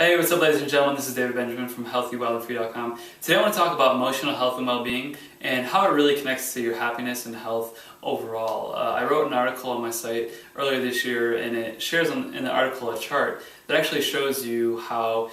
Hey, what's up, ladies and gentlemen? This is David Benjamin from HealthyWildandFree.com. Today I want to talk about emotional health and well-being and how it really connects to your happiness and health overall. I wrote an article on my site earlier this year, and it shares in the article a chart that actually shows you how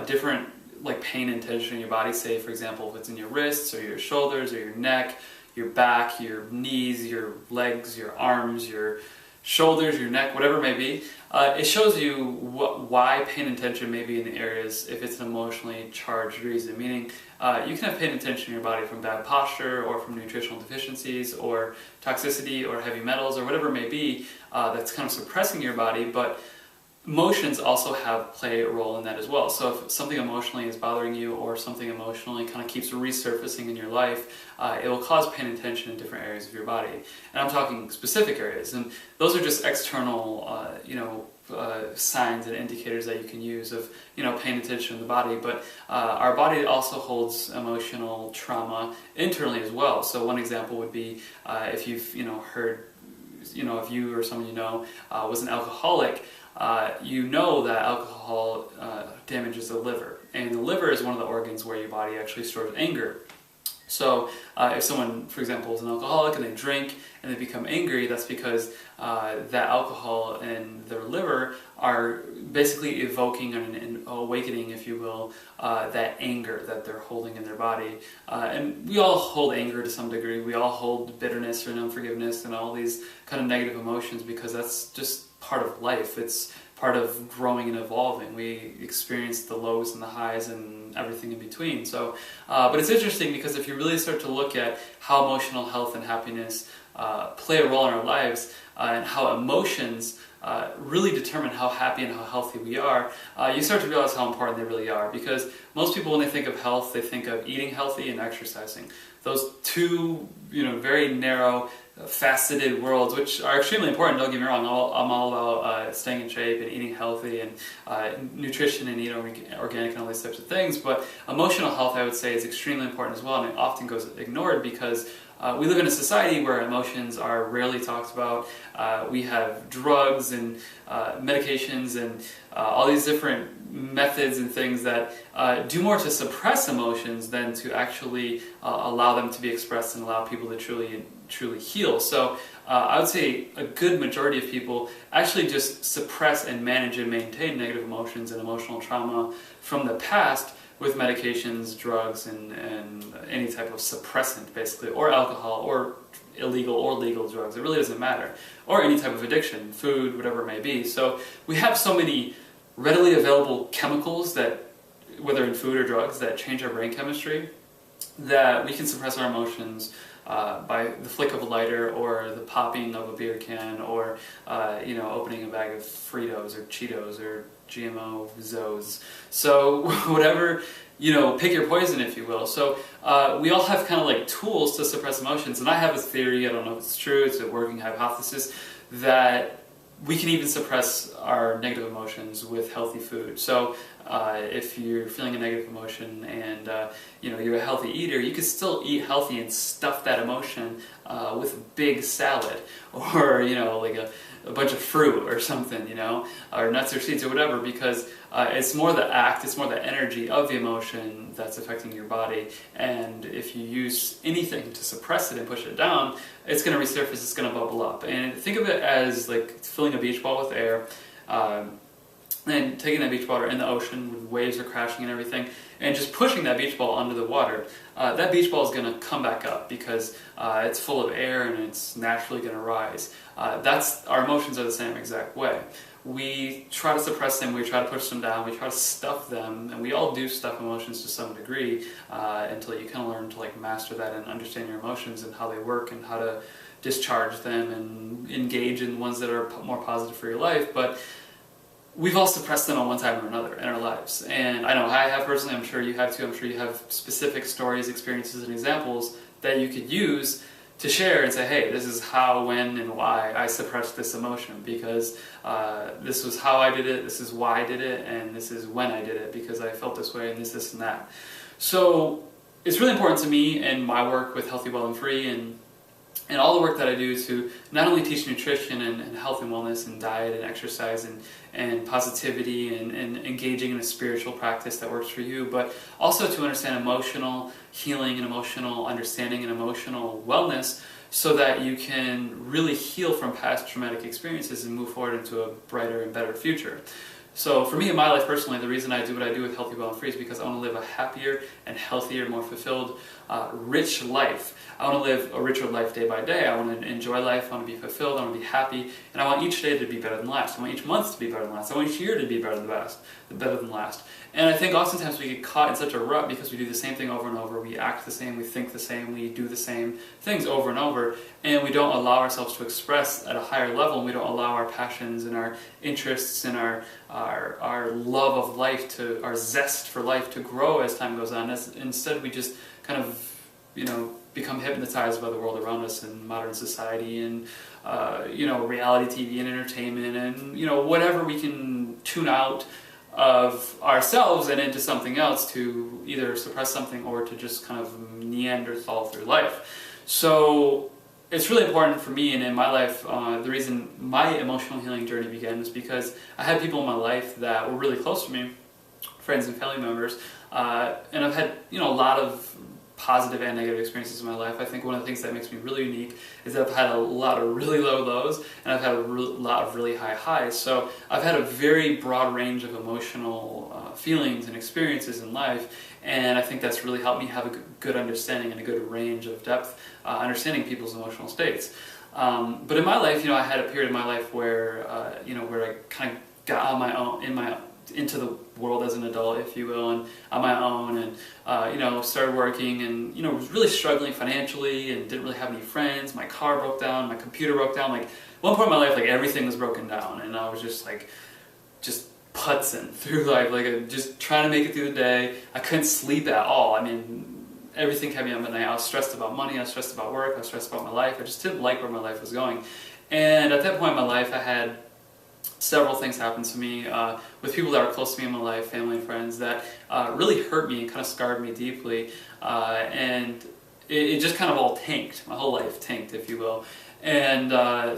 different pain and tension in your body, say for example if it's in your wrists or your shoulders or your neck, your back, your knees, your legs, your arms, your shoulders, your neck, whatever it may be, it shows you why pain and tension may be in the areas if it's an emotionally charged reason. Meaning, you can have pain and tension in your body from bad posture or from nutritional deficiencies or toxicity or heavy metals or whatever it may be that's kind of suppressing your body, but emotions also play a role in that as well. So if something emotionally is bothering you or something emotionally kind of keeps resurfacing in your life, it will cause pain and tension in different areas of your body. And I'm talking specific areas, and those are just external signs and indicators that you can use of pain and tension in the body. But our body also holds emotional trauma internally as well. So one example would be if you've heard, if you or someone was an alcoholic, you know that alcohol damages the liver, and the liver is one of the organs where your body actually stores anger. So if someone, for example, is an alcoholic and they drink and they become angry, that's because that alcohol and their liver are basically evoking and awakening, if you will, that anger that they're holding in their body. And we all hold anger to some degree. We all hold bitterness and unforgiveness and all these kind of negative emotions because that's just part of life. It's part of growing and evolving. We experience the lows and the highs and everything in between. So, but it's interesting because if you really start to look at how emotional health and happiness play a role in our lives and how emotions really determine how happy and how healthy we are, you start to realize how important they really are. Because most people, when they think of health, they think of eating healthy and exercising. Those two, very narrow, faceted worlds, which are extremely important. Don't get me wrong. I'm all about staying in shape and eating healthy and nutrition and eating organic and all these types of things. But emotional health, I would say, is extremely important as well, and it often goes ignored because we live in a society where emotions are rarely talked about. We have drugs and medications and all these different methods and things that do more to suppress emotions than to actually allow them to be expressed and allow people to truly heal. So I would say a good majority of people actually just suppress and manage and maintain negative emotions and emotional trauma from the past with medications, drugs, and any type of suppressant, basically, or alcohol, or illegal or legal drugs. It really doesn't matter. Or any type of addiction, food, whatever it may be. So we have so many readily available chemicals that, whether in food or drugs, that change our brain chemistry, that we can suppress our emotions by the flick of a lighter or the popping of a beer can or opening a bag of Fritos or Cheetos or GMO Zoes. So whatever, pick your poison, if you will. So we all have kind of tools to suppress emotions, and I have a theory, I don't know if it's true, it's a working hypothesis, that we can even suppress our negative emotions with healthy food. So if you're feeling a negative emotion and you're a healthy eater, you can still eat healthy and stuff that emotion with a big salad or a bunch of fruit or something, or nuts or seeds or whatever, because it's more the act, it's more the energy of the emotion that's affecting your body. And if you use anything to suppress it and push it down, it's going to resurface, it's going to bubble up. And think of it as filling a beach ball with air, and taking that beach ball in the ocean when waves are crashing and everything, and just pushing that beach ball under the water. That beach ball is going to come back up because it's full of air and it's naturally going to rise. Our emotions are the same exact way. We try to suppress them, we try to push them down, we try to stuff them, and we all do stuff emotions to some degree until you kind of learn to master that and understand your emotions and how they work and how to discharge them and engage in ones that are more positive for your life. But we've all suppressed them at one time or another in our lives. And I know I have personally, I'm sure you have too, I'm sure you have specific stories, experiences, and examples that you could use to share and say, hey, this is how, when, and why I suppressed this emotion, because this was how I did it, this is why I did it, and this is when I did it, because I felt this way, and this, and that. So it's really important to me in my work with Healthy, Well, and Free, and and all the work that I do to not only teach nutrition and health and wellness and diet and exercise and positivity and engaging in a spiritual practice that works for you, but also to understand emotional healing and emotional understanding and emotional wellness so that you can really heal from past traumatic experiences and move forward into a brighter and better future. So for me in my life personally, the reason I do what I do with Healthy, Well, and Free is because I want to live a happier and healthier, more fulfilled, rich life. I want to live a richer life day by day. I want to enjoy life, I want to be fulfilled, I want to be happy, and I want each day to be better than last. I want each month to be better than last. I want each year to be better than last. And I think oftentimes we get caught in such a rut because we do the same thing over and over. We act the same, we think the same, we do the same things over and over, and we don't allow ourselves to express at a higher level, and we don't allow our passions and our interests and our love of life, our zest for life to grow as time goes on. Instead, we just kind of, become hypnotized by the world around us in modern society and, reality TV and entertainment and, whatever we can tune out of ourselves and into something else to either suppress something or to just kind of Neanderthal through life. So it's really important for me and in my life, the reason my emotional healing journey began is because I had people in my life that were really close to me, friends and family members, and I've had a lot of positive and negative experiences in my life. I think one of the things that makes me really unique is that I've had a lot of really low lows and I've had a lot of really high highs. So I've had a very broad range of emotional feelings and experiences in life, and I think that's really helped me have a good understanding and a good range of depth understanding people's emotional states. But in my life, I had a period in my life where where I kind of got on my own into the world as an adult, if you will, and on my own, and started working, and was really struggling financially, and didn't really have any friends. My car broke down, my computer broke down. Like one point in my life, like everything was broken down, and I was just putzing through life, just trying to make it through the day. I couldn't sleep at all. I mean, everything kept me up at night. I was stressed about money, I was stressed about work, I was stressed about my life. I just didn't like where my life was going. And at that point in my life, I had several things happen to me with people that are close to me in my life, family and friends, that really hurt me and kind of scarred me deeply. And it just kind of all tanked. My whole life tanked, if you will. And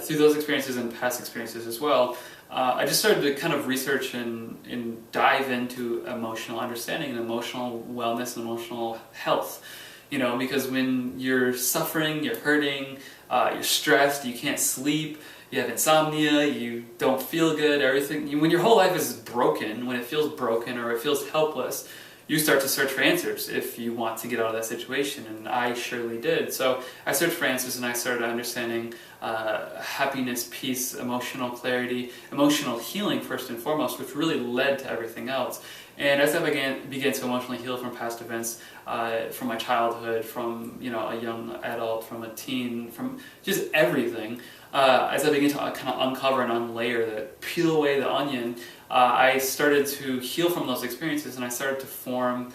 through those experiences and past experiences as well, I just started to kind of research and dive into emotional understanding and emotional wellness and emotional health. Because when you're suffering, you're hurting, you're stressed, you can't sleep, you have insomnia, you don't feel good, everything. When your whole life is broken, when it feels broken or it feels helpless, you start to search for answers if you want to get out of that situation, and I surely did. So I searched for answers and I started understanding happiness, peace, emotional clarity, emotional healing first and foremost, which really led to everything else. And as I began to emotionally heal from past events, from my childhood, from a young adult, from a teen, from just everything, as I began to kind of uncover and unlayer peel away the onion, I started to heal from those experiences, and I started to form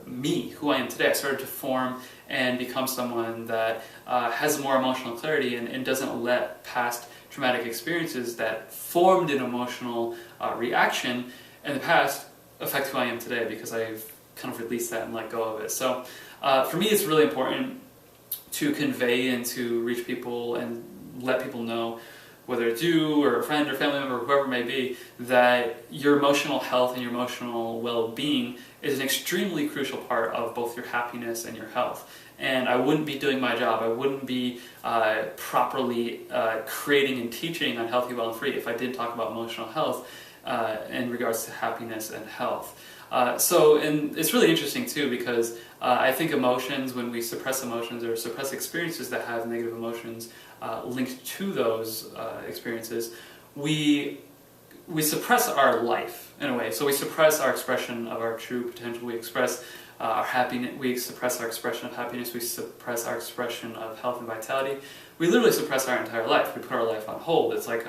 me, who I am today. I started to form and become someone that has more emotional clarity and doesn't let past traumatic experiences that formed an emotional reaction in the past affect who I am today, because I've kind of released that and let go of it. So for me, it's really important to convey and to reach people and let people know, whether it's you or a friend or family member or whoever it may be, that your emotional health and your emotional well-being is an extremely crucial part of both your happiness and your health. And I wouldn't be doing my job, I wouldn't be properly creating and teaching on Healthy, Well, and Free if I didn't talk about emotional health in regards to happiness and health. And it's really interesting too, because I think emotions, when we suppress emotions or suppress experiences that have negative emotions linked to those experiences, we suppress our life in a way. So we suppress our expression of our true potential. We express our happiness. We suppress our expression of happiness. We suppress our expression of health and vitality. We literally suppress our entire life. We put our life on hold. It's like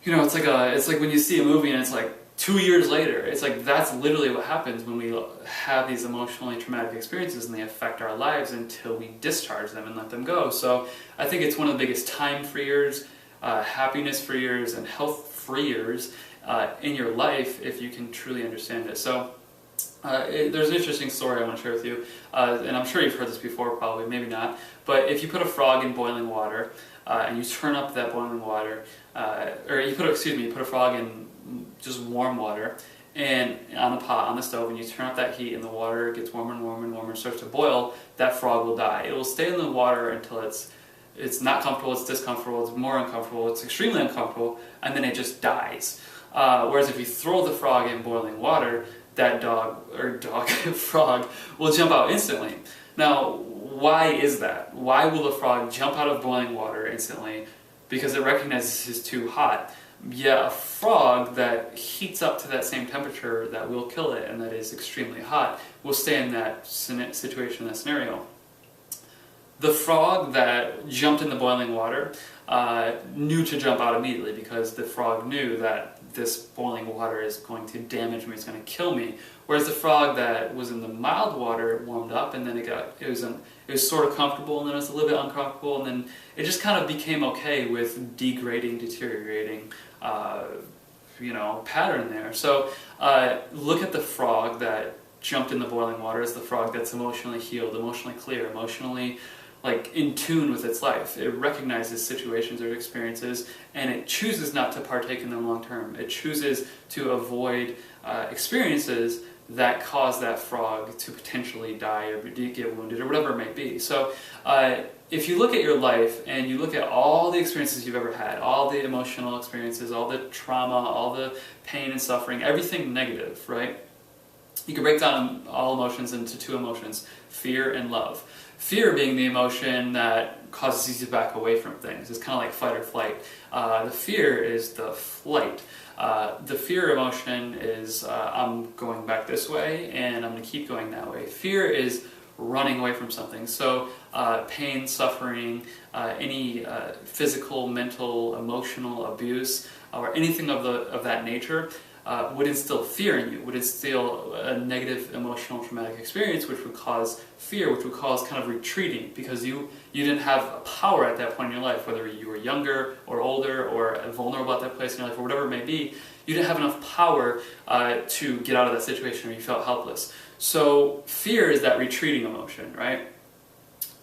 it's like when you see a movie and it's like 2 years later. It's like that's literally what happens when we have these emotionally traumatic experiences, and they affect our lives until we discharge them and let them go. So I think it's one of the biggest time freers, happiness freers, and health freers in your life if you can truly understand it. So There's an interesting story I want to share with you, and I'm sure you've heard this before, probably, maybe not, but if you put a frog in boiling water, and you turn up that boiling water, you put a frog in just warm water, and on the pot, on the stove, and you turn up that heat and the water gets warmer and warmer and warmer and starts to boil, that frog will die. It will stay in the water until it's not comfortable, it's discomfortable, it's more uncomfortable, it's extremely uncomfortable, and then it just dies. Whereas if you throw the frog in boiling water, that frog will jump out instantly. Now, why is that? Why will the frog jump out of boiling water instantly? Because it recognizes it's too hot. Yet a frog that heats up to that same temperature that will kill it and that is extremely hot will stay in that situation, that scenario. The frog that jumped in the boiling water knew to jump out immediately because the frog knew that this boiling water is going to damage me, it's going to kill me. Whereas the frog that was in the mild water warmed up, and then it was sort of comfortable, and then it was a little bit uncomfortable, and then it just kind of became okay with degrading, deteriorating, pattern there. So look at the frog that jumped in the boiling water as the frog that's emotionally healed, emotionally clear, emotionally in tune with its life. It recognizes situations or experiences, and it chooses not to partake in them long term. It chooses to avoid experiences that cause that frog to potentially die or get wounded or whatever it may be. So if you look at your life and you look at all the experiences you've ever had, all the emotional experiences, all the trauma, all the pain and suffering, everything negative, right? You can break down all emotions into two emotions, fear and love. Fear being the emotion that causes you to back away from things. It's kind of like fight or flight. The fear is the flight. The fear emotion is I'm going back this way and I'm going to keep going that way. Fear is running away from something. So pain, suffering, any physical, mental, emotional abuse, or anything of that nature would instill fear in you, would instill a negative emotional traumatic experience, which would cause fear, which would cause kind of retreating, because you didn't have power at that point in your life, whether you were younger or older or vulnerable at that place in your life or whatever it may be. You didn't have enough power to get out of that situation, or you felt helpless. So fear is that retreating emotion, right?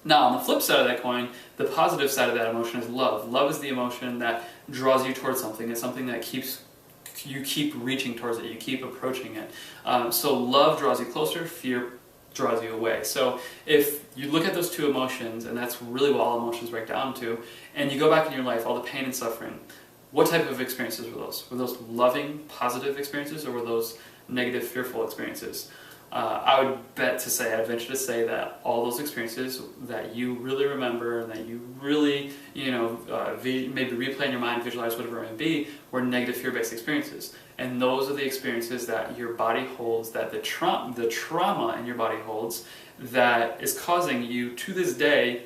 Now, on the flip side of that coin, the positive side of that emotion is love. Love is the emotion that draws you towards something. It's something that you keep reaching towards it, you keep approaching it. So love draws you closer, fear draws you away. So if you look at those two emotions, and that's really what all emotions break down to, and you go back in your life, all the pain and suffering, what type of experiences were those? Were those loving, positive experiences, or were those negative, fearful experiences? I would venture to say that all those experiences that you really remember and that you really, maybe replay in your mind, visualize, whatever it may be, were negative fear-based experiences. And those are the experiences that your body holds, that the trauma in your body holds, that is causing you to this day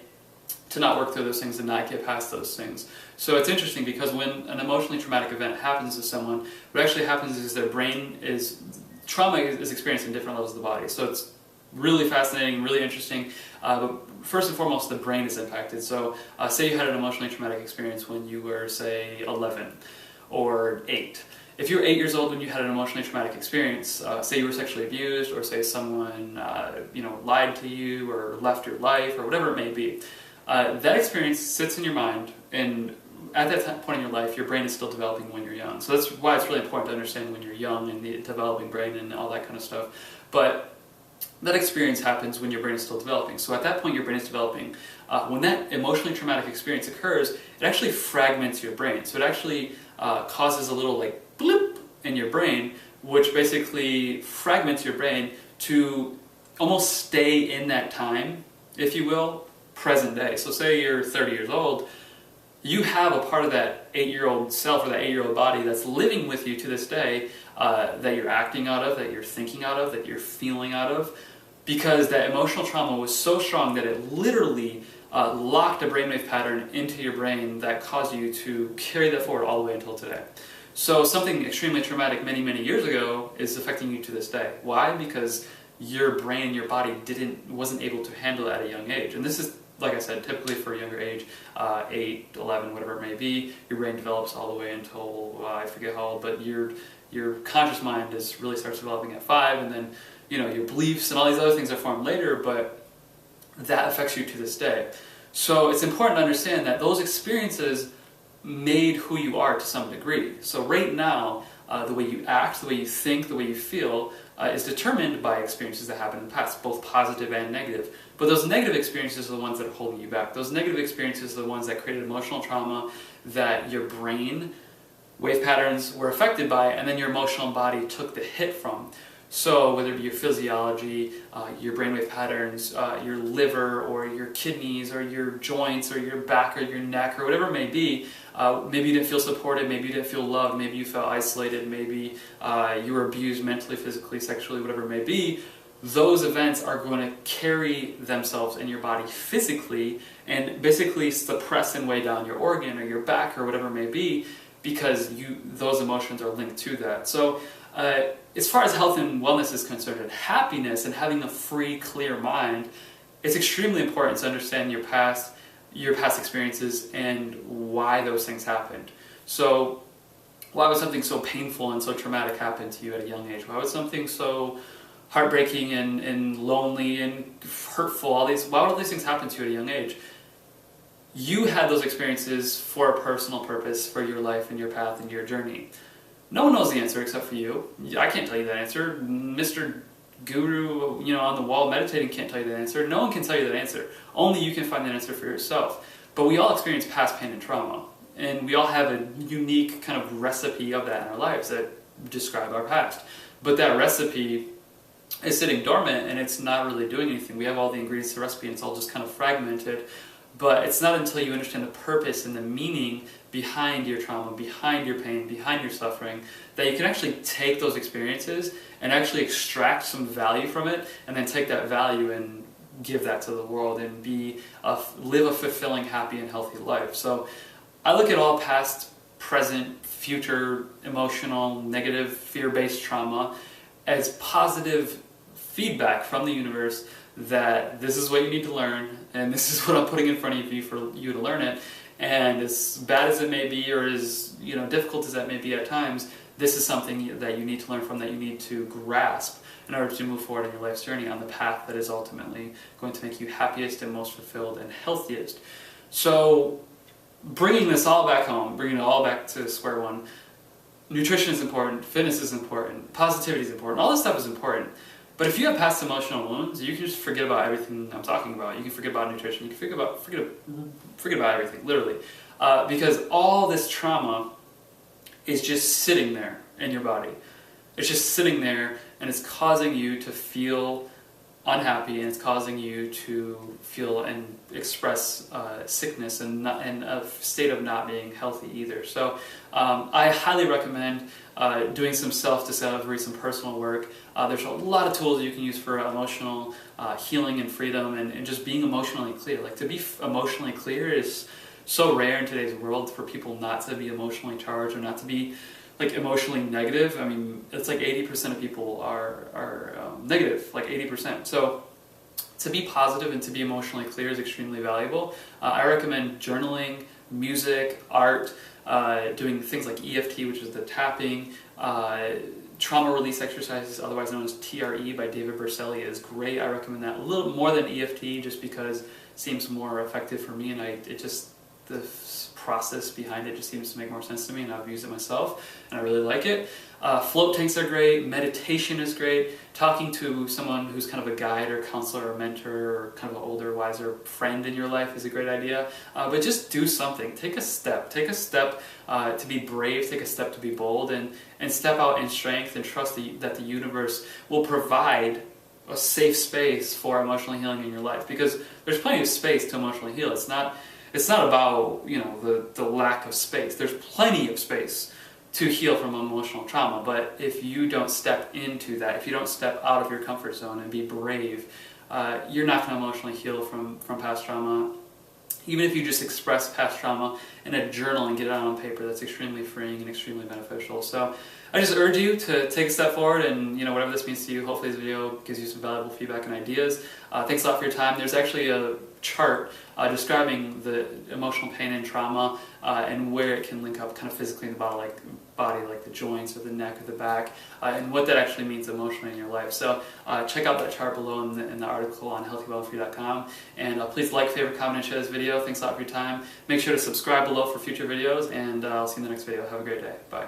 to not work through those things and not get past those things. So it's interesting because when an emotionally traumatic event happens to someone, what actually happens is their brain trauma is experienced in different levels of the body. So it's really fascinating, really interesting. But first and foremost, the brain is impacted. So say you had an emotionally traumatic experience when you were, say, 11 or 8. If you were 8 years old when you had an emotionally traumatic experience, say you were sexually abused, or say someone lied to you or left your life or whatever it may be, that experience sits in your mind, and at that point in your life, your brain is still developing when you're young. So that's why it's really important to understand when you're young and the developing brain and all that kind of stuff. But that experience happens when your brain is still developing. So at that point, your brain is developing. When that emotionally traumatic experience occurs, it actually fragments your brain. So it actually causes a little bloop in your brain, which basically fragments your brain to almost stay in that time, if you will, present day. So say you're 30 years old, you have a part of that 8-year-old self or that 8-year-old body that's living with you to this day, that you're acting out of, that you're thinking out of, that you're feeling out of, because that emotional trauma was so strong that it literally locked a brainwave pattern into your brain that caused you to carry that forward all the way until today. So something extremely traumatic many, many years ago is affecting you to this day. Why? Because your brain, your body wasn't able to handle it at a young age. And this is, like I said, typically for a younger age, 8, 11, whatever it may be, your brain develops all the way until, I forget how old, but your conscious mind really starts developing at 5, and then your beliefs and all these other things are formed later, but that affects you to this day. So it's important to understand that those experiences made who you are to some degree. So right now, the way you act, the way you think, the way you feel is determined by experiences that happened in the past, both positive and negative. But those negative experiences are the ones that are holding you back. Those negative experiences are the ones that created emotional trauma that your brain wave patterns were affected by, and then your emotional body took the hit from. So whether it be your physiology, your brainwave patterns, your liver or your kidneys or your joints or your back or your neck or whatever it may be, maybe you didn't feel supported, maybe you didn't feel loved, maybe you felt isolated, maybe you were abused mentally, physically, sexually, whatever it may be, those events are going to carry themselves in your body physically and basically suppress and weigh down your organ or your back or whatever it may be, because those emotions are linked to that. So as far as health and wellness is concerned, and happiness and having a free, clear mind, it's extremely important to understand your past experiences and why those things happened. So why would something so painful and so traumatic happen to you at a young age? Why would something so heartbreaking and lonely and hurtful, why would all these things happen to you at a young age? You had those experiences for a personal purpose, for your life and your path and your journey. No one knows the answer except for you. I can't tell you that answer. Mr. Guru, on the wall meditating can't tell you that answer. No one can tell you that answer. Only you can find that answer for yourself. But we all experience past pain and trauma. And we all have a unique kind of recipe of that in our lives that describe our past. But that recipe is sitting dormant and it's not really doing anything. We have all the ingredients to the recipe and it's all just kind of fragmented. But it's not until you understand the purpose and the meaning behind your trauma, behind your pain, behind your suffering, that you can actually take those experiences and actually extract some value from it, and then take that value and give that to the world and live a fulfilling, happy, and healthy life. So I look at all past, present, future, emotional, negative, fear-based trauma as positive feedback from the universe that this is what you need to learn, and this is what I'm putting in front of you for you to learn it. And as bad as it may be, or as difficult as that may be at times, this is something that you need to learn from, that you need to grasp in order to move forward in your life's journey on the path that is ultimately going to make you happiest and most fulfilled and healthiest. So bringing this all back home, bringing it all back to square one, nutrition is important, fitness is important, positivity is important, all this stuff is important. But if you have past emotional wounds, you can just forget about everything I'm talking about. You can forget about nutrition. You can forget about everything, literally. Because all this trauma is just sitting there in your body. It's just sitting there, and it's causing you to feel unhappy, and it's causing you to feel and express sickness and a state of not being healthy either. So I highly recommend doing some self-discovery, some personal work. There's a lot of tools you can use for emotional healing and freedom, and just being emotionally clear. Like, to be emotionally clear is so rare in today's world, for people not to be emotionally charged or not to be emotionally negative. I mean, it's like 80% of people are negative, like 80%. So to be positive and to be emotionally clear is extremely valuable. I recommend journaling, music, art, doing things like EFT, which is the tapping, trauma release exercises, otherwise known as TRE by David Berceli, is great. I recommend that a little more than EFT, just because it seems more effective for me, and the process behind it just seems to make more sense to me, and I've used it myself and I really like it. Float tanks are great, meditation is great, talking to someone who's kind of a guide or counselor or mentor or kind of an older, wiser friend in your life is a great idea. But just do something, take a step to be brave, take a step to be bold, and step out in strength and trust that the universe will provide a safe space for emotional healing in your life, because there's plenty of space to emotionally heal. It's not about the lack of space. There's plenty of space to heal from emotional trauma, but if you don't step into that, if you don't step out of your comfort zone and be brave, you're not going to emotionally heal from past trauma. Even if you just express past trauma in a journal and get it out on paper, that's extremely freeing and extremely beneficial. So I just urge you to take a step forward, and whatever this means to you, hopefully this video gives you some valuable feedback and ideas. Thanks a lot for your time. There's actually a chart describing the emotional pain and trauma and where it can link up kind of physically in the body, like body, like the joints or the neck or the back, and what that actually means emotionally in your life. So check out that chart below in the article on healthywellandfree.com, and please like, favorite, comment, and share this video. Thanks a lot for your time. Make sure to subscribe below for future videos, and I'll see you in the next video. Have a great day. Bye.